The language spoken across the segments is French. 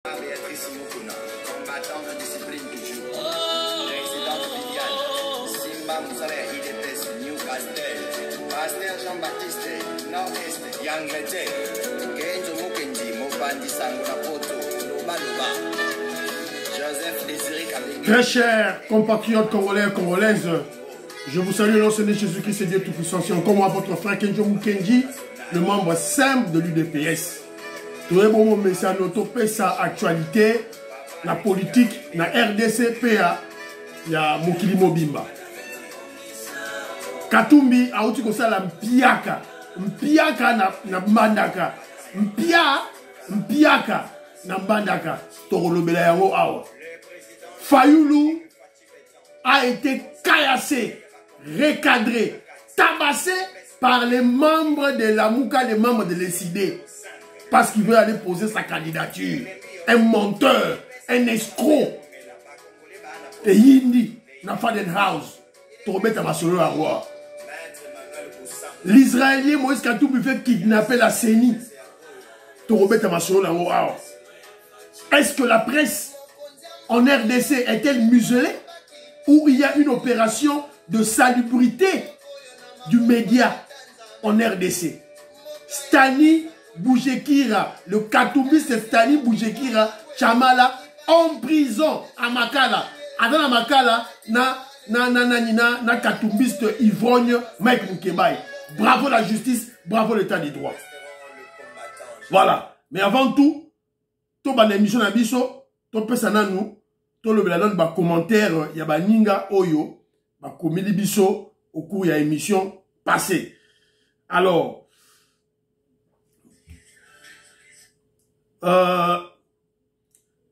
Béatrice Mukuna, combattante de discipline toujours. Présidente filiale, Simba Moussaleh, IDPS, Newcastle. Pasteur Jean-Baptiste, Nord-Est, Yangleterre. Genzo Mukendi, Mobandi Sango Poto, Loba Loba. Joseph Désiré Kabini. Très chers compatriotes congolais et congolaises, je vous salue au nom de Jésus-Christ et Dieu Tout-Puissant. C'est encore moi, votre frère Kenjo Mukendi, le membre simple de l'UDPS. Tout le monde met ça notre sa actualité, la politique, la RDC, PA, il y a Mokili Mobimba. Katumbi a outi kosa la mpiaka na mbandaka, mpiaka na mbandaka, torolobela yango awa. Fayulu a été caillassé, recadré, tabassé par les membres de la Mouka, les membres de l'ECD. Parce qu'il veut aller poser sa candidature. Un menteur, un escroc. Et Yindi, na Fadenhouse, Torobet Amasolo à roi. L'Israélien Moïse Katumbi fait kidnapper la CENI. Torobet Amasolo à roi. Est-ce que la presse en RDC est-elle muselée? Ou il y a une opération de salubrité du média en RDC? Stani Boujekira, le Katumbiste Stani Boujekira, Chamala, en prison à Makala. Avant Makala, na Katumbiste Ivrogne, Mike Moukebaï. Bravo la justice, bravo l'état des droits. Voilà. Mais avant tout, to ban émission na biso, to pesa na nous, to le beladon ba commentaire ya ba ninga oyo, ba komeli biso au cours ya émission passée. Alors,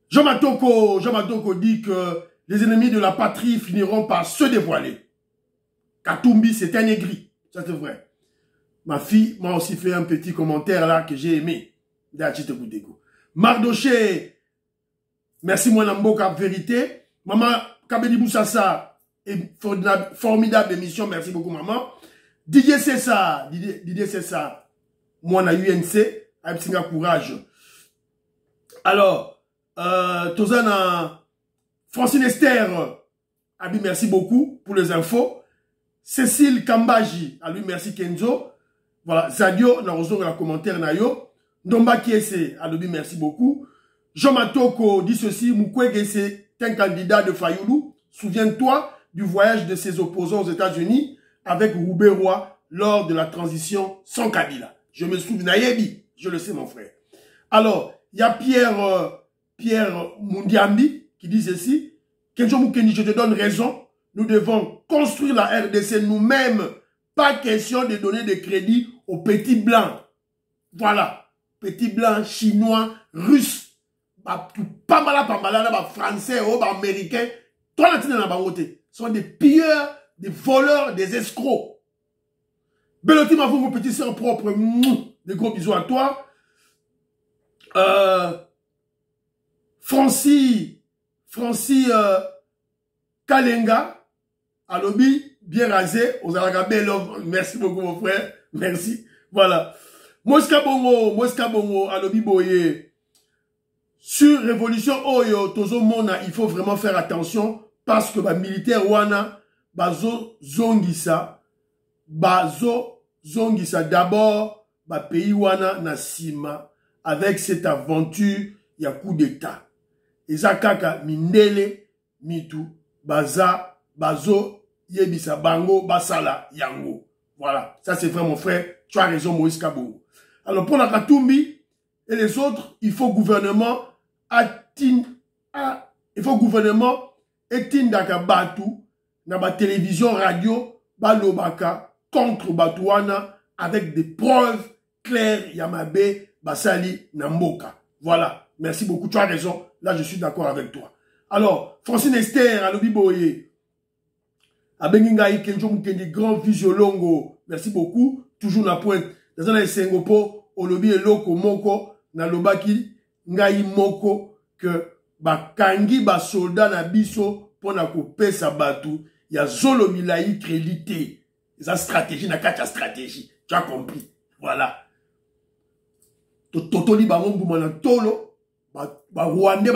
Jean Matoko dit que les ennemis de la patrie finiront par se dévoiler. Katumbi, c'est un aigri. Ça, c'est vrai. Ma fille m'a aussi fait un petit commentaire là que j'ai aimé. Mardoché, merci moi Namboka, vérité. Maman Kabedi Boussassa, formidable émission. Merci beaucoup, maman. Didier Cessa, moi na UNC, avec Singa Courage. Alors, Tozana, Francine Esther, a dit merci beaucoup pour les infos. Cécile Kambaji, a lui merci Kenzo. Voilà, Zadio, n'a reçu un commentaire nayo. Ndomba Kiese, a lui merci beaucoup. Jean Matoko dit ceci, Mukwege c'est un candidat de Fayulu. Souviens-toi du voyage de ses opposants aux États-Unis avec Roubaix-Roy lors de la transition sans Kabila. Je me souviens, je le sais mon frère. Alors, il y a Pierre Mundiambi qui dit ceci. Kenjo Mukendi, je te donne raison. Nous devons construire la RDC nous-mêmes. Pas question de donner des crédits aux petits blancs. Voilà. Petits blancs, chinois, russes. Pambala, français, américains. Toi, ce sont des pilleurs, des voleurs, des escrocs. Belotti m'a fait mon petit sœur propre. Des gros bisous à toi. Francis Kalenga, à lobby, bien rasé, aux Aragabé, merci beaucoup mon frère, merci, voilà. Mosca Bongo, à lobby Boye, sur Révolution Oyo, Tozo Mona, il faut vraiment faire attention, parce que, militaire Wana, Bazo Zongisa, d'abord, pays Wana, Nasima, avec cette aventure, il y a coup d'état. Ezakaka mindele mitu bazo yebisa bango basala yango. Voilà, ça c'est vrai mon frère, tu as raison Moïse Kabongo. Alors pour la Katumbi et les autres, il faut gouvernement etindaka batu na ba télévision radio balobaka contre Batouana avec des preuves claires Yamabe Basali Namboka. Voilà, merci beaucoup, tu as raison. Là, je suis d'accord avec toi. Alors, Francine Esther, Alobi Boye, Abengingaï Kenjo Mukendi, grand visiolongo, merci beaucoup. Toujours na pointe. Dans un Sengopo, Olobi Eloko Moko, na Lobaki, Ngai Moko, que Bakangi, soldat na biso, pour na couper sa batou, il y a Zolo Milaï crédité. Sa stratégie, na kacha stratégie. Tu as compris. Voilà. Totoli Bangon Boumana Tolo, Rwandais,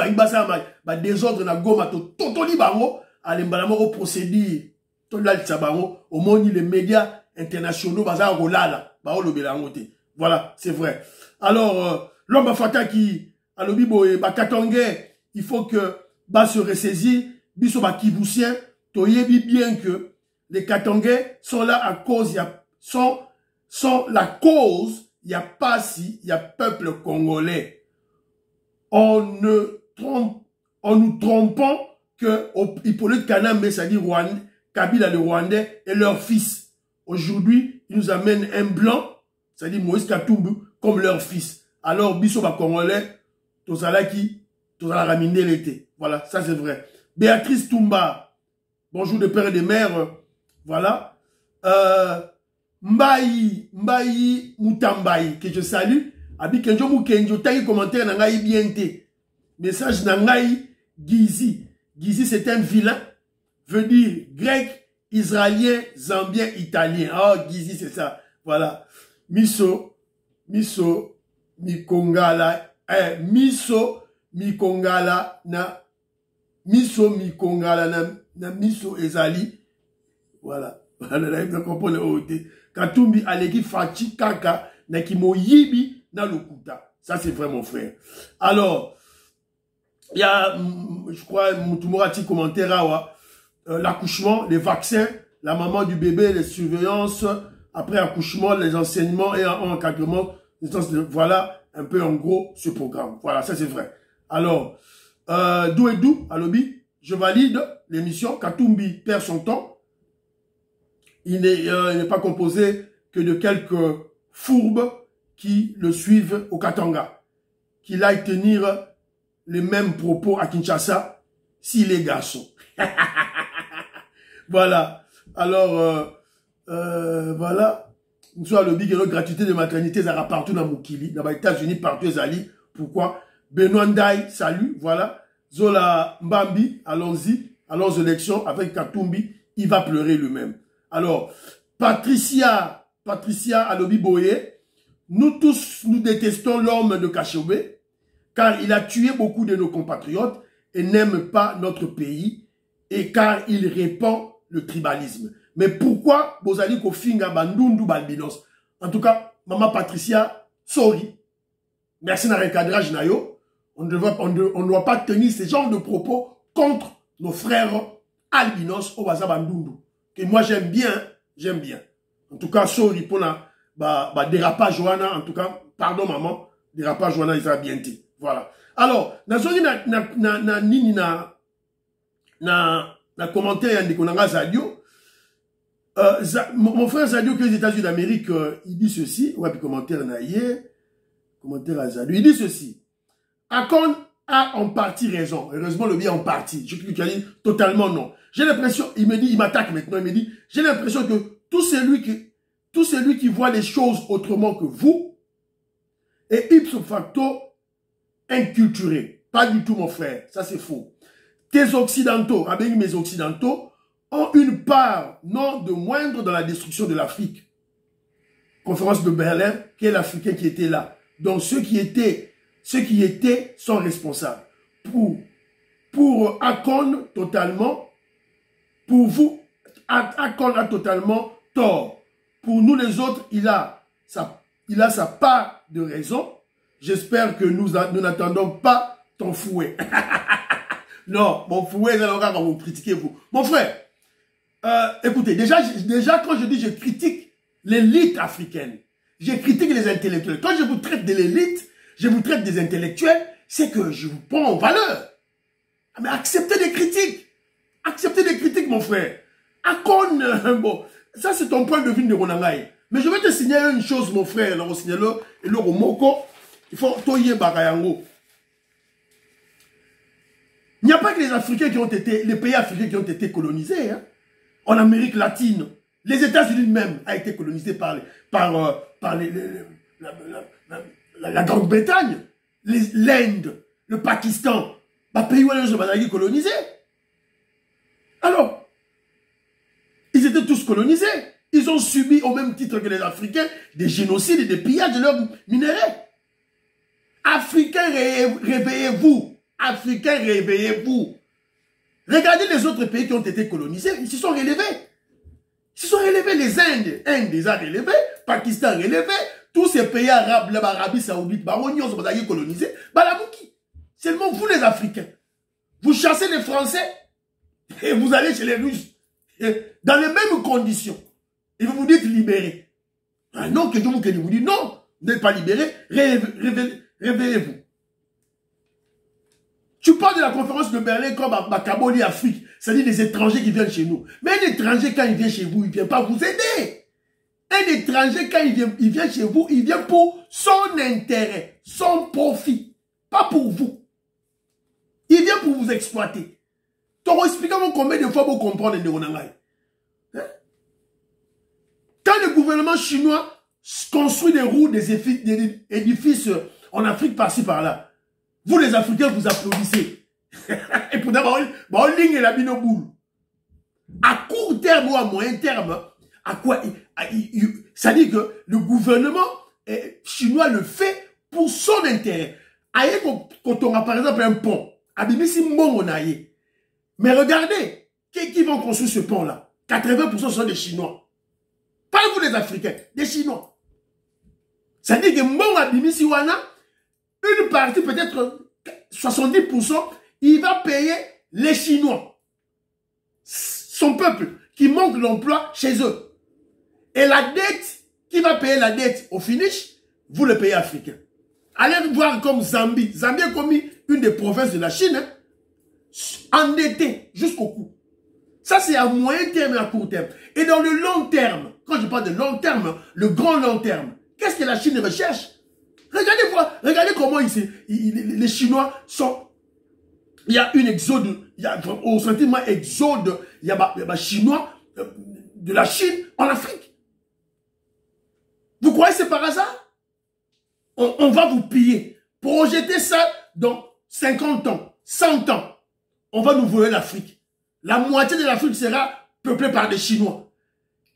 désordre na Goma, totoli bango, alembala moko procédure, tolal tsabango, au moins les médias internationaux, baza rolala, voilà, c'est vrai. Alors, l'homme Bafata qui, à l'obibo et Bakatongé, il faut que bas se ressaisir, biso bakiboussien, toyebi bien que les Katongais sont là à cause, sont la cause, il n'y a pas si, il y a peuple congolais. On nous trompons que Hippolyte Kanambe, c'est-à-dire Kabila le Rwandais, et leur fils. Aujourd'hui, ils nous amènent un blanc, c'est-à-dire Moïse Katumbi, comme leur fils. Alors, biso ba congolais, tozala raminer l'été. Voilà, ça c'est vrai. Béatrice Toumba, bonjour de père et de mère, voilà. Mbayi Moutambayi, que je salue. Abi Kenjo Moukenjo, taille commentaire nangayi bienté. Message nangayi Gizi. Gizi c'est un vilain, veut dire grec, israélien, zambien, italien. Oh, Gizi c'est ça. Voilà. Miso, Mikongala, Mikongala na Miso Ezali. Voilà. Katumbi aleki fachi kaka na kimo yibi na lokuta. Ça c'est vrai mon frère. Alors, il y a, je crois, Moutoumorati commentaire l'accouchement, les vaccins, la maman du bébé, les surveillances, après accouchement, les enseignements et encadrement. Voilà un peu en gros ce programme. Voilà, ça c'est vrai. Alors, Dou et Dou, à l'obi, je valide l'émission. Katumbi perd son temps. Il n'est pas composé que de quelques fourbes qui le suivent au Katanga. Qu'il aille tenir les mêmes propos à Kinshasa s'il est garçon. Voilà. Alors, voilà. Nous sommes à l'objet que notre gratuité de maternité sera partout dans Moukili, dans les États-Unis, partout aux alliés. Pourquoi? Benoît Ndaï, salut, voilà. Zola Mbambi, allons-y, allons aux élections avec Katumbi, il va pleurer lui-même. Alors, Patricia Alobi Boye, nous tous, nous détestons l'homme de Kachobé, car il a tué beaucoup de nos compatriotes et n'aime pas notre pays, et car il répand le tribalisme. Mais pourquoi Bozali Kofinga Bandundu Balbinos? En tout cas, Maman Patricia, sorry. Merci na recadrage nayo. On ne doit pas tenir ce genre de propos contre nos frères albinos au Baza Bandundu. Que moi j'aime bien. En tout cas, sorry pour la dérapage Johanna. En tout cas, pardon maman, dérapage Johanna, il va bien dire. Voilà. Alors, na commentaire yandi konanga Zadio. Mon frère Zadio qui est aux États-Unis d'Amérique, il dit ceci. Ouais, puis commentaire naïe. Commentaire à Zadio. Il dit ceci. Akon a en partie raison. Heureusement, le bien en partie. Je clique dit totalement non. J'ai l'impression, il me dit, il m'attaque maintenant, il me dit, j'ai l'impression que tout celui qui voit les choses autrement que vous est ipso facto inculturé. Pas du tout, mon frère. Ça, c'est faux. Tes occidentaux, avec mes occidentaux, ont une part non de moindre dans la destruction de l'Afrique. Conférence de Berlin, quel Africain qui était là. Donc, ceux qui étaient sont responsables. Pour Akon, totalement, pour vous, Akon a totalement tort. Pour nous les autres, il a sa part de raison. J'espère que nous n'attendons pas ton fouet. Non, mon fouet, c'est là quand vous critiquez vous. Mon frère, écoutez, déjà quand je dis je critique l'élite africaine, je critique les intellectuels. Quand je vous traite de l'élite, je vous traite des intellectuels, c'est que je vous prends en valeur. Mais acceptez des critiques. Acceptez des critiques, mon frère. Akon, bon, ça c'est ton point de vue de Ronangaï. Mais je vais te signaler une chose, mon frère, là, et le Romoko, il faut toyer Bagayango. Il n'y a pas que les Africains qui ont été, les pays africains qui ont été colonisés, hein. En Amérique latine, les États-Unis même a été colonisé par la Grande-Bretagne, l'Inde, le Pakistan, les pays où les gens colonisés. Alors, ils étaient tous colonisés. Ils ont subi, au même titre que les Africains, des génocides et des pillages de leurs minéraux. Africains, réveillez-vous. Africains, réveillez-vous. Regardez les autres pays qui ont été colonisés, ils se sont relevés. Ils se sont relevés, les Indes les a relevés, Pakistan relevé, tous ces pays arabes, l'Arabie Saoudite, ils ont été colonisés. Seulement vous les Africains, vous chassez les Français et vous allez chez les Russes. Dans les mêmes conditions. Et vous vous dites libérés. Ah non, que vous dites non, vous n'êtes pas libérés, réveillez-vous. Tu parles de la conférence de Berlin comme à Kaboli, Afrique, c'est-à-dire des étrangers qui viennent chez nous. Mais un étranger, quand il vient chez vous, il ne vient pas vous aider. Un étranger, quand il vient chez vous, il vient pour son intérêt, son profit, pas pour vous. Il vient pour vous exploiter. Donc, expliquez-moi combien de fois vous comprenez les Ronangai. Quand le gouvernement chinois construit des routes, des édifices en Afrique par-ci par-là, vous les Africains vous applaudissez. Et pour d'abord, ligne la bino boule. À court terme ou à moyen terme, à quoi ça dit que le gouvernement chinois le fait pour son intérêt. Aïe, quand on a par exemple un pont, Abimisi Mbongo naïe. Mais regardez, qui vont construire ce pont-là? 80% sont des Chinois. Pas vous les Africains, des Chinois. Ça dit que Mbongo Abimisi Wana, une partie, peut-être 70%, il va payer les Chinois. Son peuple, qui manque l'emploi chez eux. Et la dette, qui va payer la dette au finish, vous le payez Africains. Allez voir comme Zambie. Zambie est comme une des provinces de la Chine, hein, endettée jusqu'au cou. Ça, c'est à moyen terme et à court terme. Et dans le long terme, quand je parle de long terme, le grand long terme, qu'est-ce que la Chine recherche? Regardez comment les Chinois sont... Il y a une exode, il y a au sentiment exode, il y a Chinois de la Chine en Afrique. Vous croyez que c'est par hasard? On va vous piller. Projetez ça dans 50 ans, 100 ans. On va nous voler l'Afrique. La moitié de l'Afrique sera peuplée par des Chinois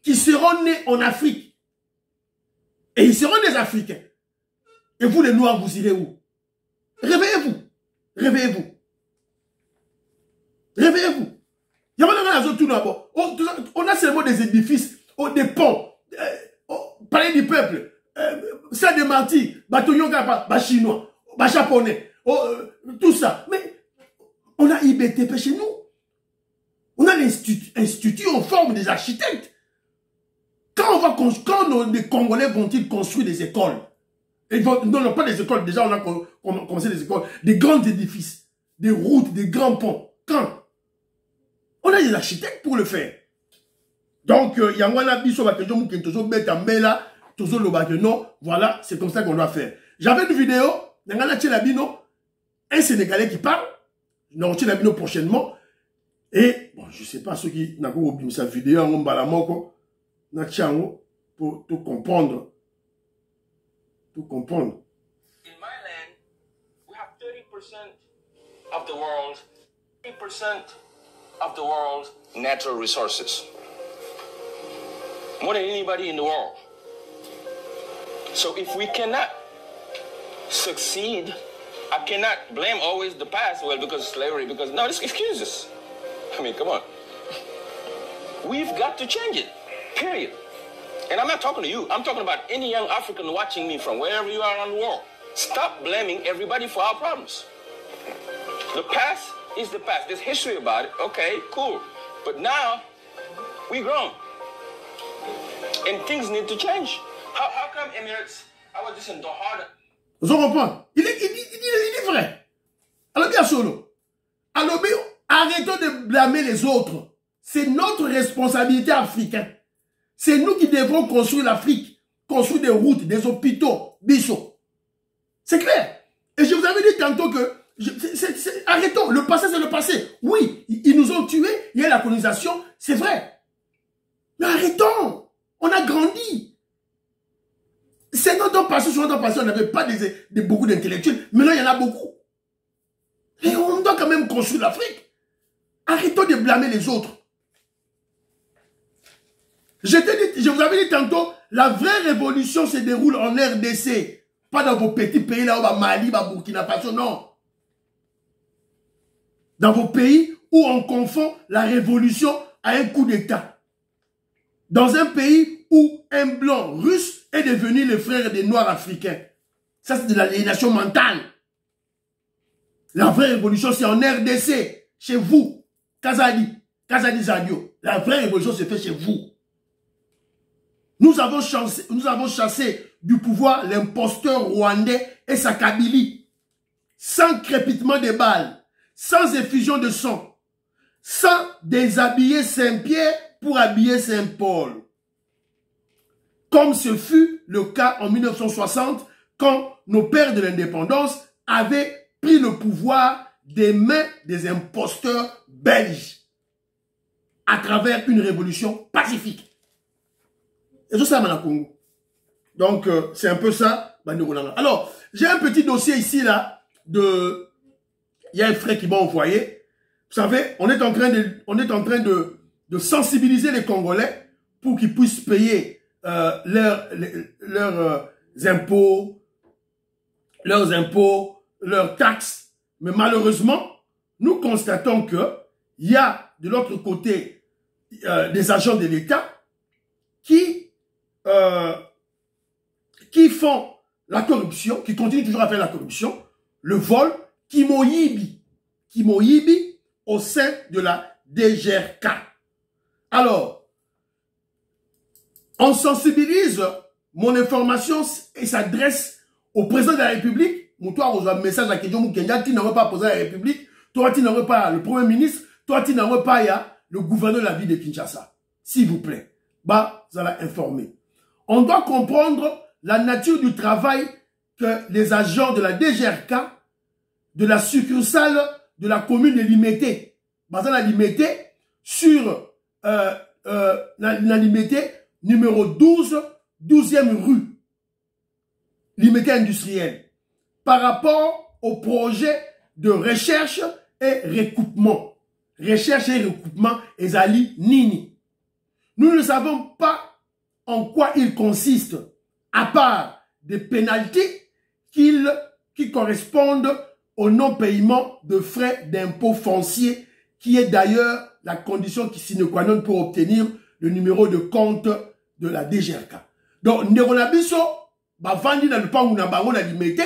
qui seront nés en Afrique. Et ils seront des Africains. Et vous, les Noirs, vous irez où? Réveillez-vous. Réveillez-vous. Réveillez-vous. On a seulement des édifices, des ponts, palais du peuple, ça des martyrs, chinois, japonais, tout ça. Mais on a IBTP chez nous. On a l'institut en forme des architectes. Quand les Congolais vont-ils construire des écoles? Non, pas des écoles. Déjà, on a commencé des écoles. Des grands édifices. Des routes, des grands ponts. Quand? On a des architectes pour le faire. Donc, il y a un abisso, non, voilà, c'est comme ça qu'on doit faire. J'avais une vidéo, un Sénégalais qui parle. Nous allons la vidéo prochainement. Et, bon, je ne sais pas ceux qui n'ont pas oublié cette vidéo, pour tout comprendre. Tout comprendre. In my land, we have 30% of the world, 30% of the world's natural resources. More than anybody in the world. So if we cannot succeed, I cannot blame always the past, well, because of slavery, because, no, it's excuses. I mean, come on. We've got to change it, period. And I'm not talking to you. I'm talking about any young African watching me from wherever you are around the world. Stop blaming everybody for our problems. The past is the past. There's history about it. Okay, cool. But now, we grown. And things need to change. How come Emirates, I was just in Doha. Vous comprenez? Il est vrai. Alors bien solo. Alors bien, arrêtons de blâmer les autres. C'est notre responsabilité africaine. C'est nous qui devons construire l'Afrique. Construire des routes, des hôpitaux, bichot. C'est clair. Et je vous avais dit tantôt que... arrêtons. Le passé, c'est le passé. Oui, ils nous ont tués. Il y a la colonisation. C'est vrai. Mais arrêtons. On a grandi. 50 ans passés, 60 ans passés, on n'avait pas beaucoup d'intellectuels. Maintenant, il y en a beaucoup. Et on doit quand même construire l'Afrique. Arrêtons de blâmer les autres. Je vous avais dit tantôt, la vraie révolution se déroule en RDC. Pas dans vos petits pays là, au Mali, au Burkina Faso, non. Dans vos pays où on confond la révolution à un coup d'État. Dans un pays où un blanc russe est devenu le frère des noirs africains. Ça, c'est de l'aliénation mentale. La vraie révolution, c'est en RDC, chez vous. Kazadi Zadio. La vraie révolution se fait chez vous. Nous avons chassé du pouvoir l'imposteur rwandais et sa Kabylie. Sans crépitement de balles, sans effusion de sang, sans déshabiller Saint-Pierre pour habiller Saint-Paul. Comme ce fut le cas en 1960, quand nos pères de l'indépendance avaient pris le pouvoir des mains des imposteurs belges à travers une révolution pacifique. Et tout ça, dans Congo. Donc, c'est un peu ça. Alors, j'ai un petit dossier ici, là, de... Il y a un frère qui m'a envoyé. Vous savez, on est en train de sensibiliser les Congolais pour qu'ils puissent payer leurs impôts, leurs taxes. Mais malheureusement, nous constatons que il y a de l'autre côté des agents de l'État qui font la corruption, qui continuent toujours à faire la corruption, le vol, qui moyibi au sein de la DGRK. Alors, on sensibilise, mon information et s'adresse au président de la République. Toi, on a un message à Kédion Moukenya, tu n'aurais pas posé à la République, toi, tu n'aurais pas le Premier ministre, toi, tu n'aurais pas le gouverneur de la ville de Kinshasa. S'il vous plaît, bah, vous allez informer. On doit comprendre la nature du travail que les agents de la DGRK, de la succursale de la commune de Limité, basée à Limité, sur la Limité numéro 12, 12e rue, Limité industrielle, par rapport au projet de recherche et recoupement. Recherche et recoupement, Ezali Nini. Nous ne savons pas en quoi il consiste, à part des pénalités qui correspondent au non-paiement de frais d'impôt foncier, qui est d'ailleurs la condition qui sine qua non pour obtenir le numéro de compte de la DGRK. Donc, Neronabiso, vandi na lupangu na bango na limité,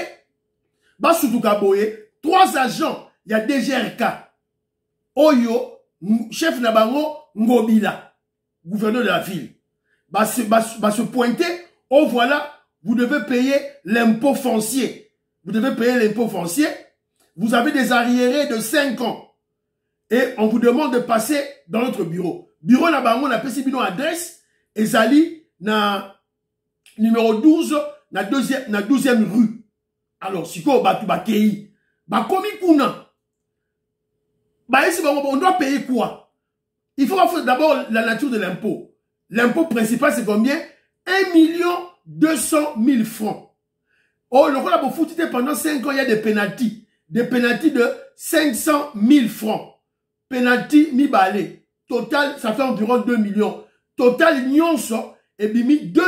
surtout kaboye, 3 agents, il y a DGRK, Oyo, chef na bango, Ngobila, gouverneur de la ville, se pointer, oh voilà, vous devez payer l'impôt foncier. Vous devez payer l'impôt foncier. Vous avez des arriérés de 5 ans. Et on vous demande de passer dans notre bureau. Bureau na bango, na pesi bino adresse, ezali na numéro 12, na 12e rue. Alors, si ko batu bakei, bakomi kuna. On doit payer quoi? Il faut voir d'abord la nature de l'impôt. L'impôt principal, c'est combien? 1 200 000 francs. Oh, le rôle a foutu pendant 5 ans, il y a des pénalties. Des pénalties de 500 000 francs. Pénalty mi balé. Total, ça fait environ 2 millions. Total, nyonso, et bimi 2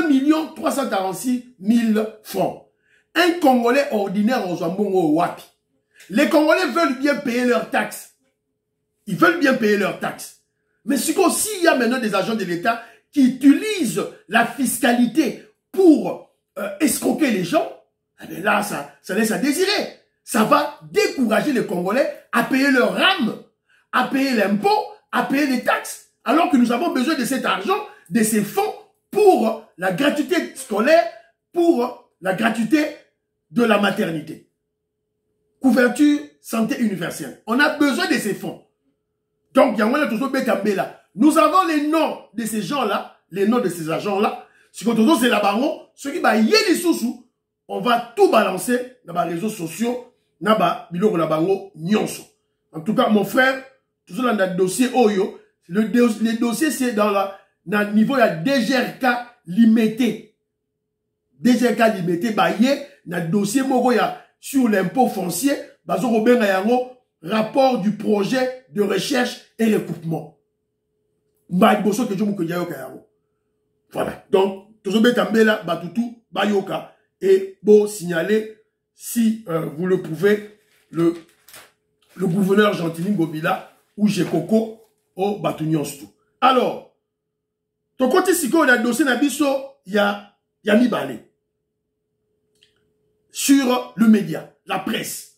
346 000 francs. Un Congolais ordinaire en Zambongo Wapi. Les Congolais veulent bien payer leurs taxes. Ils veulent bien payer leurs taxes. Mais s'il y a maintenant des agents de l'État qui utilisent la fiscalité pour escroquer les gens, eh bien là, ça laisse à désirer. Ça va décourager les Congolais à payer leur rame, à payer l'impôt, à payer les taxes, alors que nous avons besoin de cet argent, de ces fonds pour la gratuité scolaire, pour la gratuité de la maternité. Couverture santé universelle. On a besoin de ces fonds. Donc, nous avons les noms de ces gens-là, les noms de ces agents-là. Si on c'est la baron, ceux qui va y les sous, on va tout balancer dans les réseaux sociaux, dans les baron nyonso. En tout cas, mon frère, toujours dans le dossier Oyo, le dossier c'est dans le niveau de la DGRK limité. DGRK limité, dans le dossier sur l'impôt foncier, rapport du projet de recherche et recoupement. Voilà. Donc, toujours Betambela, Batutu, Bayoka. et bon, signaler, si vous le pouvez, le gouverneur Gentilin Gobila ou Jekoko au Batunionstou. Alors, ton côté, si on a dossier Nabiso, il y a Mibale. Sur le média, la presse.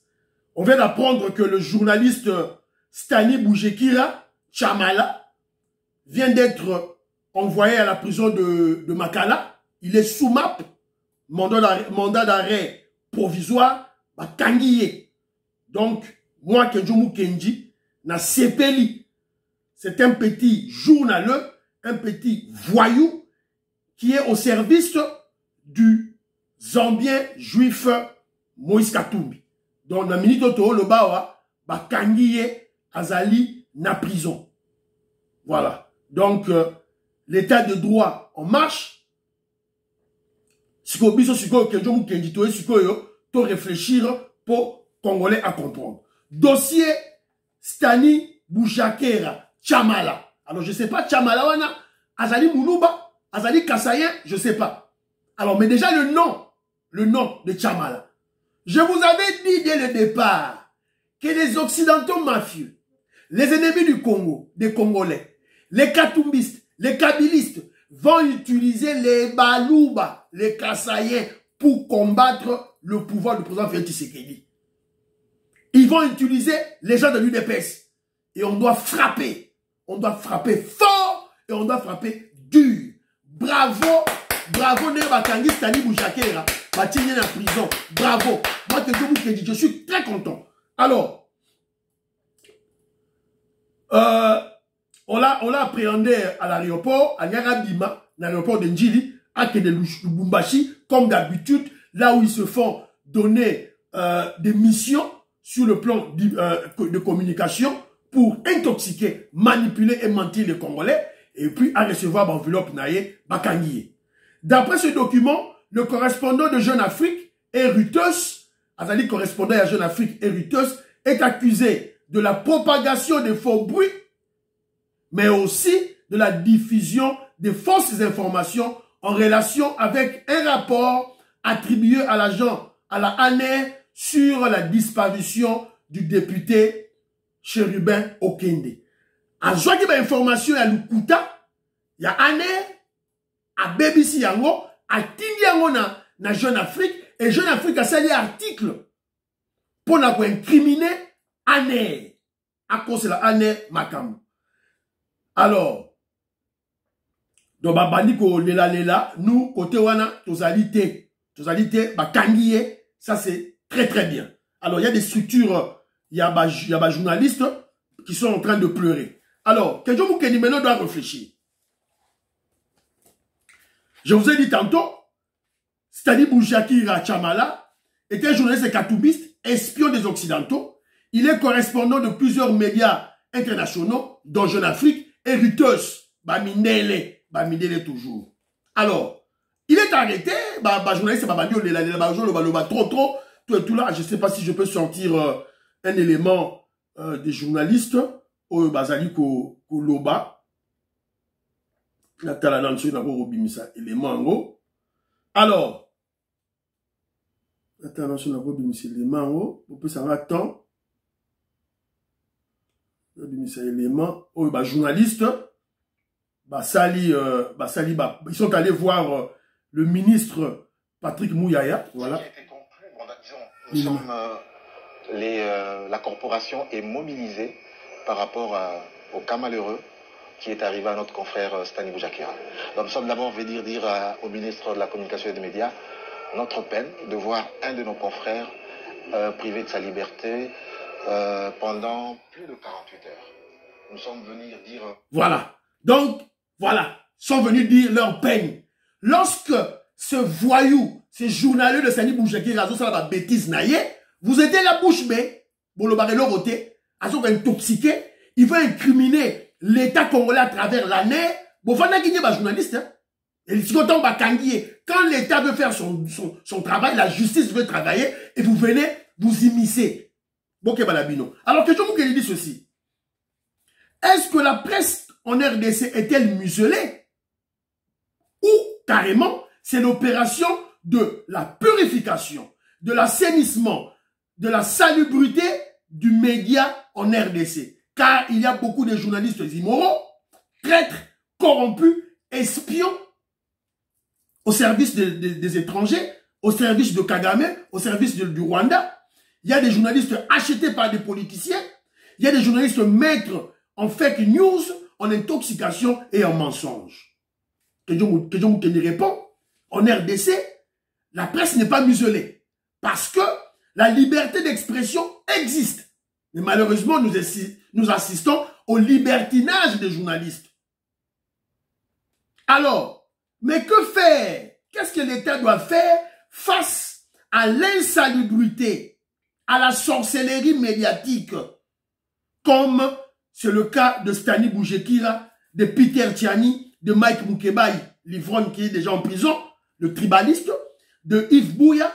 On vient d'apprendre que le journaliste Stani Boujekira Chamala vient d'être envoyé à la prison de Makala. Il est sous MAP, mandat d'arrêt provisoire, Kangiye. Donc, moi, Kenjoumou Kenji, na Sepeli, c'est un petit journaleux, un petit voyou qui est au service du Zambien juif Moïse Katumbi. Donc, dans la minute où le bawa, Kangiye Azali na prison. Voilà. Donc, l'état de droit en marche. Si vous réfléchir pour Congolais à comprendre. Dossier Stani Boujakera Chamala. Alors, je ne sais pas, Chamala wana, Azali Moulouba, Azali Kassayen, je ne sais pas. Alors, mais déjà le nom de Chamala. Je vous avais dit dès le départ que les Occidentaux mafieux, les ennemis du Congo, des Congolais, les Katumbistes, les Kabilistes, vont utiliser les Balouba, les Kassaïens, pour combattre le pouvoir du président Félix Tshisekedi. Ils vont utiliser les gens de l'UDPS. Et on doit frapper. On doit frapper fort et on doit frapper dur. Bravo, bravo, Nebakangi Stani Boujakera. Batini en prison. Bravo. Moi, je suis très content. Alors, on l'a appréhendé à l'aéroport, à Nyarabima, l'aéroport de Njili, à Lubumbashi, comme d'habitude, là où ils se font donner des missions sur le plan de communication pour intoxiquer, manipuler et mentir les Congolais, et puis à recevoir l'enveloppe naïe Bakangiye. D'après ce document, le correspondant de Jeune Afrique, Reuters, Azali correspondant à Jeune Afrique et Reuters, est accusé de la propagation des faux bruits, mais aussi de la diffusion de fausses informations en relation avec un rapport attribué à l'agent, à la ANR, sur la disparition du député Chérubin Okende. En joie de l'information à Lukuta, il y a ANR, à BBC Yango, à Tindi Yango na Jeune Afrique, et Jeune Afrique a sali article pour incriminer ANR, à cause de la ANR Makam. Alors, donc, bandiko lela, nous, côté wana, tozalité, Bakangiye, ça c'est très très bien. Alors, il y a des structures, il y a des journalistes qui sont en train de pleurer. Alors, Kenjo Moukeni maintenant doit réfléchir. Je vous ai dit tantôt, Stani Boujakira Chamala était un journaliste katoubiste, espion des Occidentaux. Il est correspondant de plusieurs médias internationaux, dont Jeune Afrique et Reuters. Bamindele toujours. Alors, il est arrêté, journaliste, trop, tout là. Je ne sais pas si je peux sortir un élément des journalistes, au Bazali Koloba. Alors, on peut s'en attendre. Journaliste, ils sont allés voir le ministre Patrick Mouyaya. Voilà. La corporation est mobilisée par rapport au cas malheureux qui est arrivé à notre confrère Stani Boujakera. Donc nous sommes d'abord venir dire au ministre de la Communication et des Médias notre peine de voir un de nos confrères privé de sa liberté pendant plus de 48 heures. Nous sommes venus dire... Voilà. Donc, voilà. Ils sont venus dire leur peine. Lorsque ce voyou, ce journaleux de Stani Boujakera, la bêtise naïe, vous étiez la bouche bée, bon le barré roté, intoxiqué, il veut incriminer l'État congolais à travers l'année. Bon, il faut pas journaliste, hein. Et quand l'État veut faire son travail, la justice veut travailler, et vous venez vous immiscer. Alors que je vous dis ceci. Est-ce que la presse en RDC est-elle muselée? Ou carrément, c'est l'opération de la purification, de l'assainissement, de la salubrité du média en RDC. Car il y a beaucoup de journalistes immoraux, traîtres, corrompus, espions, au service des étrangers, au service de Kagame, au service du Rwanda. Il y a des journalistes achetés par des politiciens. Il y a des journalistes maîtres en fake news, en intoxication et en mensonge. Que je vous réponds. En RDC, la presse n'est pas muselée. Parce que la liberté d'expression existe. Mais malheureusement, nous assistons au libertinage des journalistes. Alors, mais que faire? Qu'est-ce que l'État doit faire face à l'insalubrité, à la sorcellerie médiatique, comme c'est le cas de Stani Boujekira, de Peter Tiani, de Mike Mukebai, l'ivrogne qui est déjà en prison, le tribaliste, de Yves Bouya,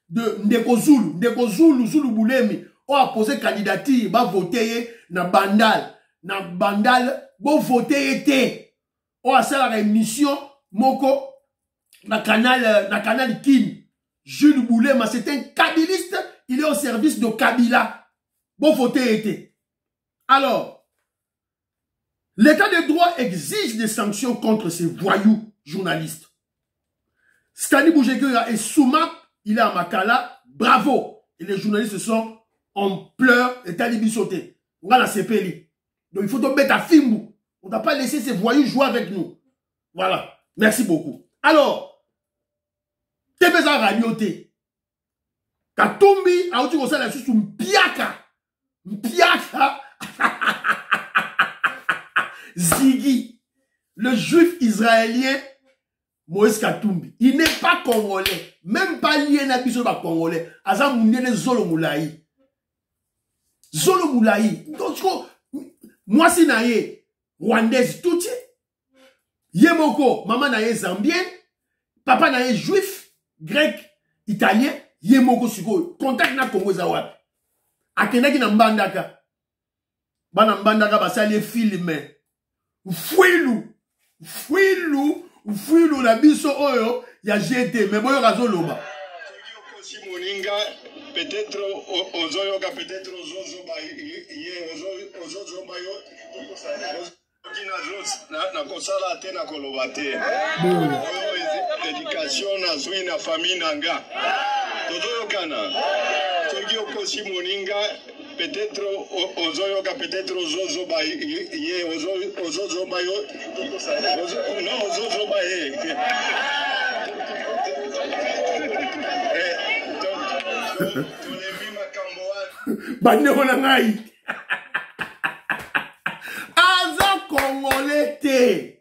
de Ndeko Zulu. Ndeko Zulu, Zulu Boulemi, on a posé candidature, va voter na Bandal. Na Bandal, bon voter été. On a fait la émission, Moko, na canal Kin. Jules Boulema, c'est un kabiliste, il est au service de Kabila. Bon voter été. Alors, l'état de droit exige des sanctions contre ces voyous journalistes. Stani Boujekira est Souma, il est à Makala, bravo. Et les journalistes sont en pleurs et talibis sautés. On a la CPLI. Donc il faut donc mettre à Fimbu. On ne doit pas laisser ces voyous jouer avec nous. Voilà. Merci beaucoup. Alors, Tebeza Radioté. Katumbi, a outi ko sa la sous Mpiaka. Mpiaka. Ziggy, le juif israélien Moïse Katumbi. Il n'est pas congolais. Même pas lié na biso ba congolais. Aza mounene Zolo Moulaï. Zolo Moulaï. Donc, moi si na ye, Rwandaise tout Yemoko, maman na ye Zambien, papa na ye juif, grec, italien, Yemoko siko. Contact na Congo Zawad. Akena ki na mbandaka. Bana mbandaka basali filme. Fouilou la biso oyo ya GT mais boyo razoloba Moninga peut-être ozoyoka peut-être ozozoba yo na kosala te na koloba te éducation na zwi na famille nanga tozoyokana soki okosi moninga peut-être ozoyoka peut-être ozozoba ye ozozoba yo non ozozoba ye bandeko na ngai aza congolais te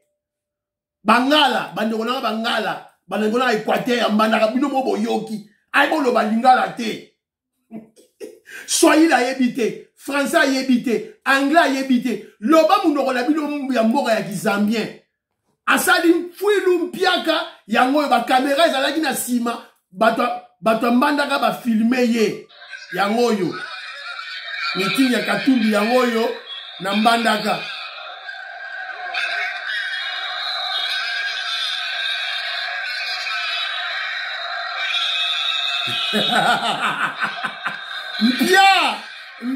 bangala bandeko na bangala bandeko na Équateur mbandaka bino mo boyoki ay bolo balingala te Swahili ayebite, français ayebite, anglais ayebite, loba munoko na bino ya mboka ya kizambien. Asali mfuilu mpiaka yango ba kamera ezalaki na sima bato mbandaka ba filmer ye yango yo. Meeting ya Katumbi yango yo na mbandaka.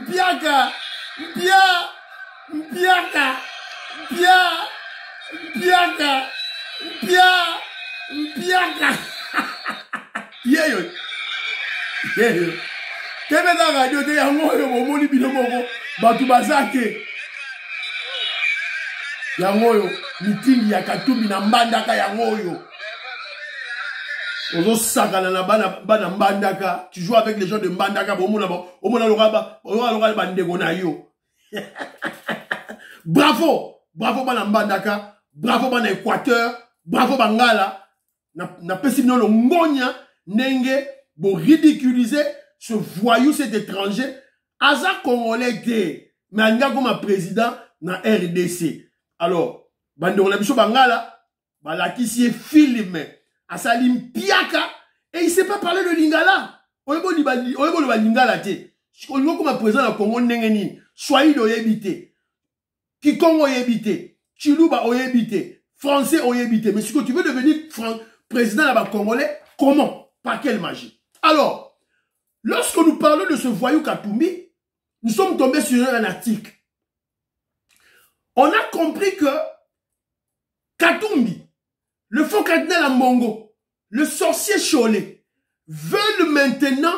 Mpiaka. Yeyo. Tebeza radio te yango yo bomoni bino moko batu bazake. Yango yo meeting ya Katumbi na mbandaka yango yo. Ozo sakana na bana mbandaka, tu joues avec les gens de mbandaka omona lokaba bandeko na yo. Bravo bana mbandaka, bravo bana Équateur, bravo bangala. Na pesi no ngonya nenge bo ridiculiser ce voyou, cet étranger. Aza congolais te, mais anga comme président na RDC. Alors, bandeko na biso bangala, balakisi filme. Asalim Piaka, et il ne sait pas parler de Lingala. Oyebo le Lingala te. On comme président de Congo Nengenin. Swahili oyebite. Kikongo oyebite. Chiluba oyebite. Français oyebite. Mais si tu veux devenir président là-bas congolais, comment? Par quelle magie? Alors, lorsque nous parlons de ce voyou Katumbi, nous sommes tombés sur un article. On a compris que Katumbi, le faux cardinal Ambongo, le sorcier Cholet, veulent maintenant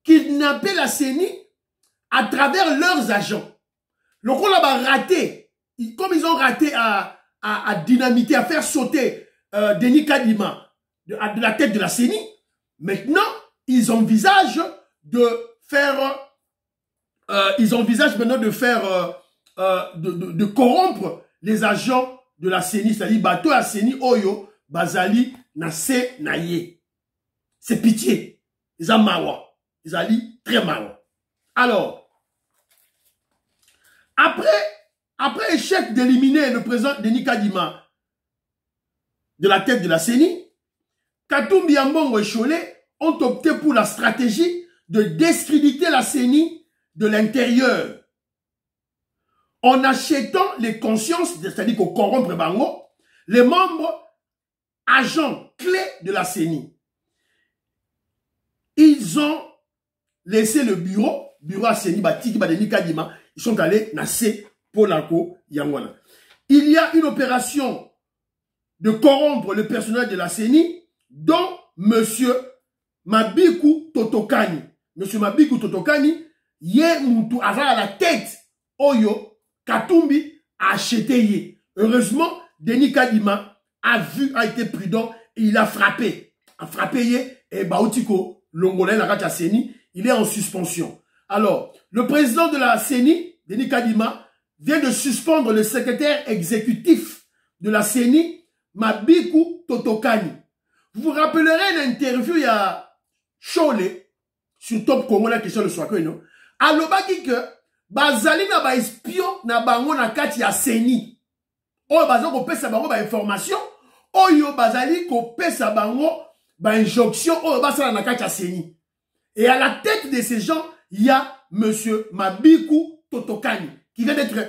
kidnapper la CENI à travers leurs agents. Donc on l'a raté, comme ils ont raté à dynamiter, à faire sauter Denis Kadima de la tête de la CENI, maintenant ils envisagent de faire, de corrompre les agents de la CENI, c'est-à-dire bateau à CENI Oyo, Bazali, Nase, Naye. C'est pitié. Ils ont mawa. Ils ont dit très mawa. Alors, après échec d'éliminer le président Denis Kadima de la tête de la CENI, Katumbi Ambongo et Cholet ont opté pour la stratégie de discréditer la CENI de l'intérieur en achetant les consciences, c'est-à-dire qu'on corrompt Bango, les membres agents clés de la CENI. Ils ont laissé le bureau à CENI, Batiki, Badeni Kadima, ils sont allés nasser pour l'anko Yangwana. Il y a une opération de corrompre le personnel de la CENI, dont M. Mabiku Totokani. M. Mabiku Totokani, yé moutou avant à la tête, Oyo, Katumbi a acheté yé. Heureusement, Denis Kadima a été prudent et il a frappé. A frappé yé, et Bautiko, l'Ongolais, la CENI, il est en suspension. Alors, le président de la CENI, Denis Kadima, vient de suspendre le secrétaire exécutif de la CENI, Mabiku Totokani. Vous vous rappellerez l'interview, il y a Cholet, sur Top Congo, la question de Swako, non? Alobaki que, Bazali na ba espion na bango na kati ya CENI. Oyo bazali ko pesa bango ba information, oyo bazali ko pesa bango ba injonction, oyo basala na kati ya CENI. Et à la tête de ces gens, il y a monsieur Mabiku Totokani, qui vient d'être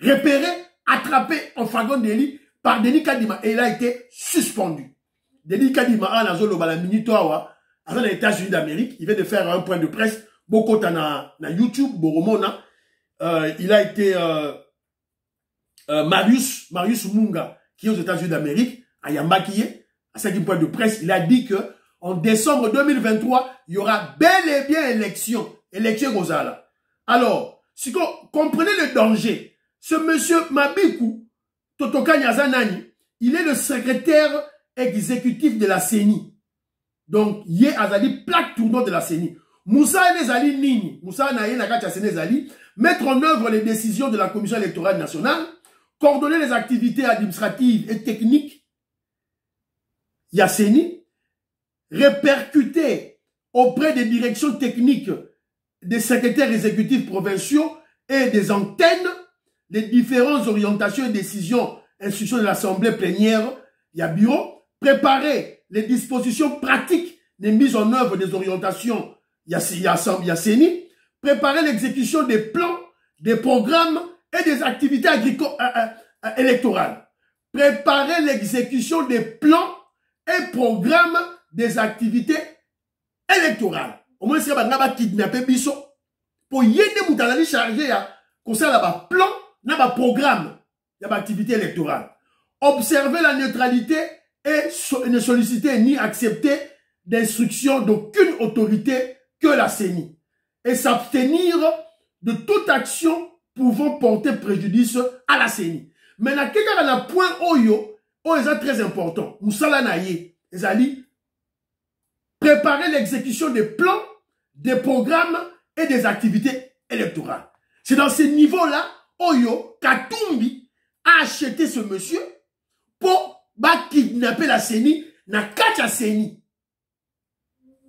repéré, attrapé en flagrant délit par Denis Kadima. Et il a été suspendu. Denis Kadima a dans la minute dans les États-Unis d'Amérique. Il vient de faire un point de presse. Beaucoup na YouTube, Boromona. Il a été Marius Munga, qui est aux États-Unis d'Amérique, à Yambakiye, à 5e point de presse. Il a dit que en décembre 2023, il y aura bel et bien élection Gozala. Alors, si vous comprenez le danger, ce monsieur Mabiku Totokani Azanani, il est le secrétaire exécutif de la CENI. Donc, il est Azali plaque tournant de la CENI. Moussa Nezali Nini, Moussa Naye Nagacha Sénézali, mettre en œuvre les décisions de la Commission électorale nationale, coordonner les activités administratives et techniques, Yasseni, répercuter auprès des directions techniques des secrétaires exécutifs provinciaux et des antennes les différentes orientations et décisions, instructions de l'Assemblée plénière, Yabiro, préparer les dispositions pratiques des mises en œuvre des orientations Yasseni, préparer l'exécution des plans, des programmes et des activités électorales. Préparer l'exécution des plans et programmes des activités électorales. Au moins, si on a kidnappé Bisso, pour y aider Moutalali chargé à concernant le plan, le programme d'activité électorale. Observer la neutralité et ne solliciter ni accepter d'instructions d'aucune autorité que la CENI. Et s'abstenir de toute action pouvant porter préjudice à la CENI. Maintenant, quelqu'un a un point Oyo est très important. Moussala Naye, Ezali, préparer l'exécution des plans, des programmes et des activités électorales. C'est dans ce niveau-là, Oyo, Katumbi a acheté ce monsieur pour kidnapper la CENI, na kacha CENI.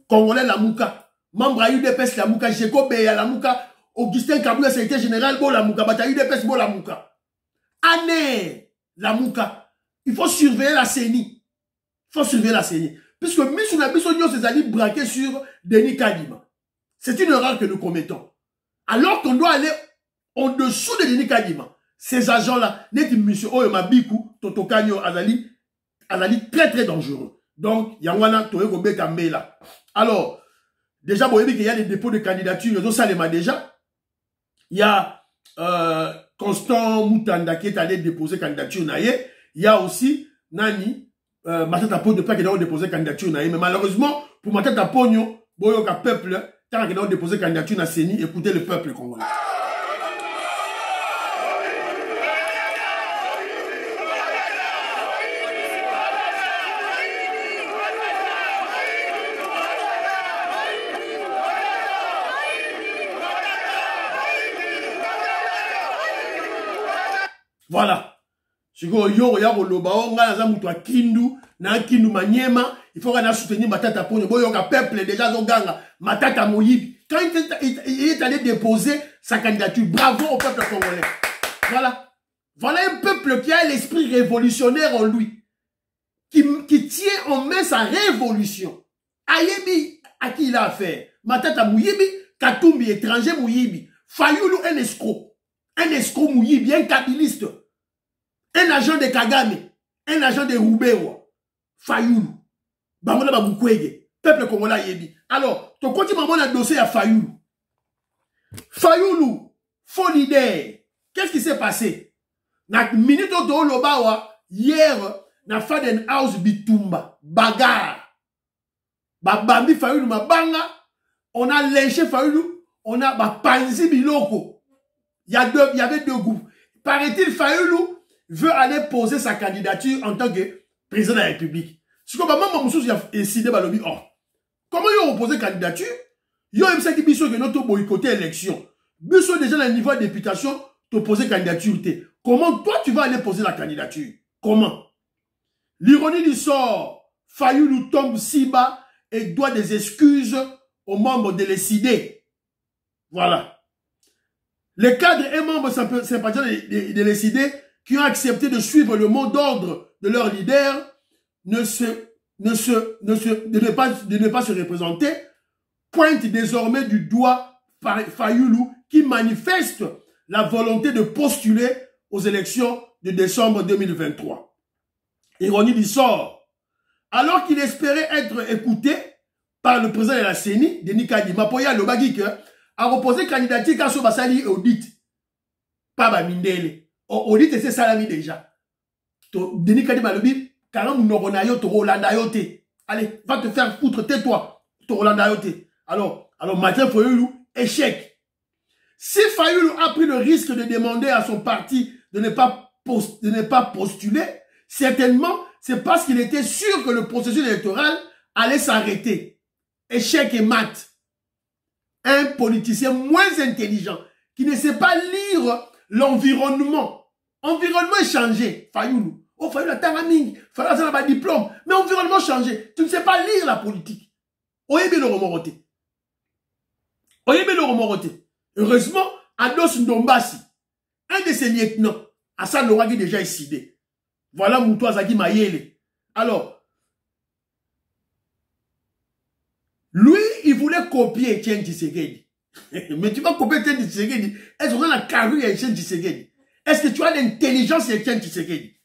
Congolais Lamouka, membre à UDPS Lamouka, Jeko Beya Lamouka, Augustin Kabouya, secrétaire général, Bo Lamouka, Bata UDPS Bo Lamouka. Année Lamouka. Il faut surveiller la CENI. Il faut surveiller la CENI. Puisque Missounabissonio s'est allé braquer sur Denis Kadima. C'est une erreur que nous commettons. Alors qu'on doit aller en dessous de Denis Kadima. Ces agents-là, n'est-ce monsieur Oyo Mabiku, Totokanyo, Azali, très très dangereux. Donc, Yangwana, Toye Gobeta Mbela. Alors, déjà, vous voyez qu'il y a des dépôts de candidature, ils ont déjà. Il y a Constant Moutanda qui est allé déposer candidature naïe. Il y a aussi Nani, Matata Pogno qui a déposé candidature naïe. Mais malheureusement, pour Matata Pogno, Boyoka peuple, quand il a déposé candidature na Seni, écoutez le peuple congolais. Voilà. Siko yo ya koloba nga za mutu akindu na kindu manyema, il faut qu'on a soutenir Matata Pogno. Boyo ka peuple déjà zonganga Matata Moyibi. Quand il est allé déposer sa candidature, bravo au peuple congolais. Voilà. Voilà un peuple qui a l'esprit révolutionnaire en lui. Qui tient en main sa révolution. Ayebi, à qui il a affaire? Matata Moyibi, Katumbi étranger Moyibi. Fayoulou un escroc. Un escroc Moyibi, un kabiliste. Un agent de Kagame, un agent de Roubewa, Fayoulou, Bamouna Baboukwege, peuple congolais yebi. Alors, tu continues à dossier à Fayoulou. Fayoulou, faux leader. Qu'est-ce qui s'est passé? Na minute de Lobawa, hier, na Faden House Bitumba, bagarre. Bambi Fayoulou Mabanga, on a lynché Fayoulou, on a Panzi Biloko. Il y avait deux groupes. Paraît-il, Fayoulou veut aller poser sa candidature en tant que président de la République. Si comme maman Moussous a décidé balobi, oh, comment ils ont posé candidature? Ils ont même dit que notre boycotter l'élection. Biso déjà dans le niveau de députation, te poser candidature. Comment toi tu vas aller poser la candidature? Comment? L'ironie du sort, Fayoulou tombe si bas et doit des excuses aux membres de l'ECD. Voilà. Les cadres et membres sympathisants de l'ECD qui ont accepté de suivre le mot d'ordre de leur leader, de ne pas se représenter, pointent désormais du doigt Fayoulou qui manifeste la volonté de postuler aux élections de décembre 2023. Ironie du sort. Alors qu'il espérait être écouté par le président de la CENI, Denis Kadima, Poya Lobagik, a reposé candidature Kasso Basali audit. Pas Bamindele. Audit c'est salami déjà. Denis Kadima Lobi, quand on a to Rolanda yote. Allez, va te faire foutre, tais-toi. To Rolanda yote. Alors Mathieu Fayoulou, échec. Si Fayoulou a pris le risque de demander à son parti de ne pas postuler, certainement, c'est parce qu'il était sûr que le processus électoral allait s'arrêter. Échec et mat. Un politicien moins intelligent, qui ne sait pas lire l'environnement. Environnement est changé. Fayoulou. Oh, Fayoulou, t'as un ming. Fayoulou, t'as un diplôme. Mais environnement changé. Tu ne sais pas lire la politique. Oyebe le remoroté. Oyebe le remoroté. Heureusement, Ados Ndombasi, un de ses lieutenants, Hassan Loragi déjà décidé. Voilà Moutoua Zaki Mayele. Alors, lui, il voulait copier Etienne Tshisekedi. Mais tu vas copier Etienne Tshisekedi. Est-ce qu'on a la carrure Etienne Tshisekedi? Est-ce que tu as l'intelligence d'Etienne Tshisekedi?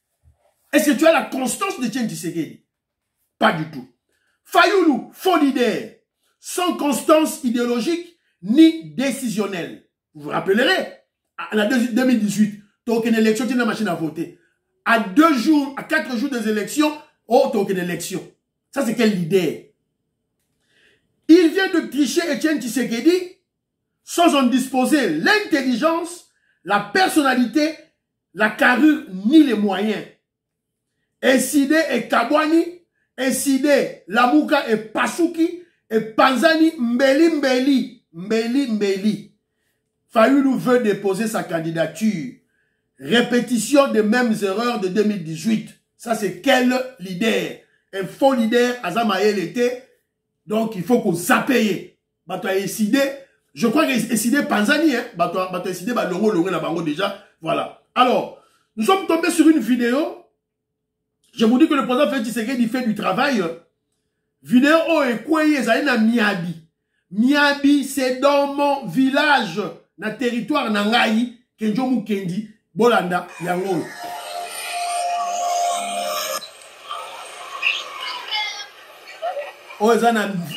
Est-ce que tu as la constance d'Etienne Tshisekedi? Pas du tout. Fayoulou, faux leader, sans constance idéologique ni décisionnelle. Vous vous rappellerez, en 2018, tu as aucune élection, tu as une machine à voter. À 4 jours des élections, oh, tu as aucune élection. Ça, c'est quel leader? Il vient de tricher Etienne Tshisekedi sans en disposer l'intelligence, la personnalité, la carrure ni les moyens. Eside et Kabwani, Eside, Lamouka et Pasuki, et Panzani Mbeli. Fayoulou veut déposer sa candidature. Répétition des mêmes erreurs de 2018. Ça, c'est quel leader? Un faux leader, Azamaël était. Donc, il faut qu'on s'appelle. Bato a décidé. Je crois qu'il a décidé Panzani, hein. Bato a décidé, Longo, la bango déjà. Voilà. Alors, nous sommes tombés sur une vidéo. Je vous dis que le président Félix Tshisekedi fait du travail. Vidéo, oh, et quoi, il y a Miabi. Miabi, c'est dans mon village, dans le territoire Nangaï, Kenjo Mukendi, Bolanda, Yango. Oh,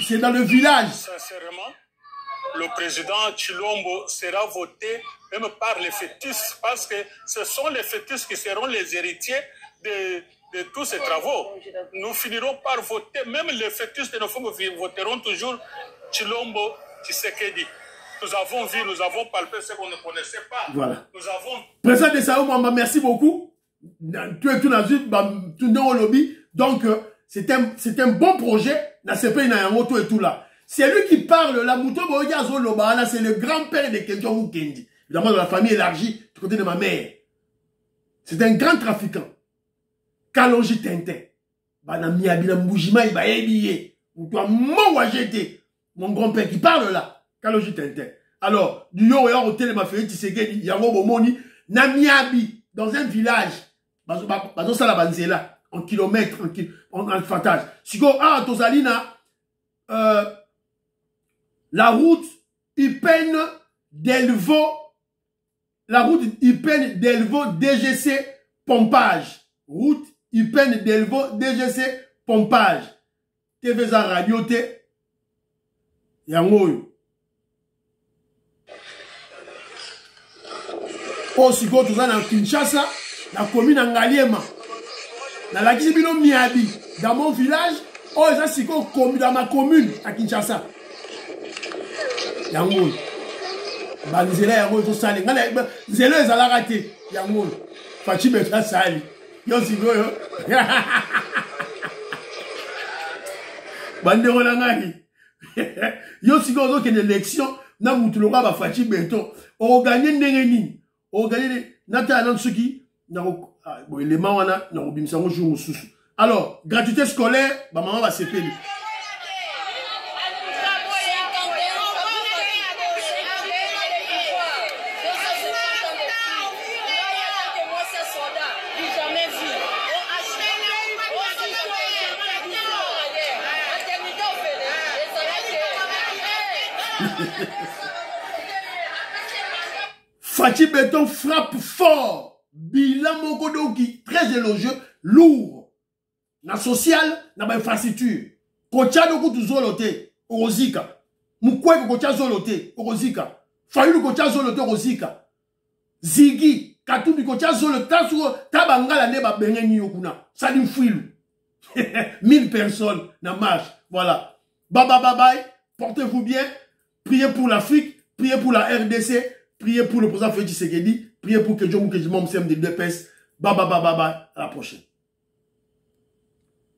c'est dans le village. Sincèrement, le président Tshilombo sera voté même par les fœtus, parce que ce sont les fœtus qui seront les héritiers de tous ces travaux. Nous finirons par voter, même les fœtus de nos femmes voteront toujours Tshilombo Tshisekedi. Nous avons vu, nous avons palpé ce qu'on ne connaissait pas. Voilà. Nous avons... Président de Sao Mwamba, merci beaucoup. Tu es tout dans le lobby. Donc, c'est un bon projet. C'est lui qui parle, la Mouto Boya Zolobana, c'est le grand-père de Kenjo Mukendi. Évidemment, de la famille élargie, du côté de ma mère. C'est un grand trafiquant. Kalonji Tintin. Bana Miabina Moujima, il va ébiller. Mon grand-père qui parle là. Kalonji Tintin. Alors, du yo au téléma fait Tshisekedi, Yango Bomoni, Namiabi, dans un village. Bazo Salabanzela, en kilomètres, en fatage. Sigo, Tozalina, la route Ipen Delvaux, DGC Pompage. Route Ipen Delvaux DGC Pompage. TVza Radio T. Yango. Oh, si go toza na Kinshasa, la commune Ngaliema. Na la Kizibino Miabi, dans mon village, oh, ça si go dans ma commune à Kinshasa. Yango. Banzela yango to sali. Ngala zelo ezala raté. Yango. Fachi betra sali. Yo si go yo. Bande rona ngaki. Yo si go zo ke élection na mutu loka ba fachi beto. O gagner ndenge nini? O gagner nata na tsuki na bon élément wana na obimisa ngo jour mususu. Alors, gratuité scolaire, ba maman va sepeli. Fachi Béton frappe fort. Bilan Mokodoki, très élogieux, lourd. Na social, na ba infrastructure. Kocha doku tu zolote, orozika. Mukwe kocha zolote, orozika. Fayulu kocha zolote, orozika. Zigi, Katumbi kocha zolote, tabangala ne ba bengeni yokuna. Salim Fouilou. 1000 personnes na marche. Voilà. Bye bye bye bye. Portez-vous bien. Priez pour l'Afrique. Priez pour la RDC. Priez pour le président Félix Tshisekedi. Priez pour que Dieu nous que je m'en de 2 pèses. Bye bye bye bye bye. À la prochaine.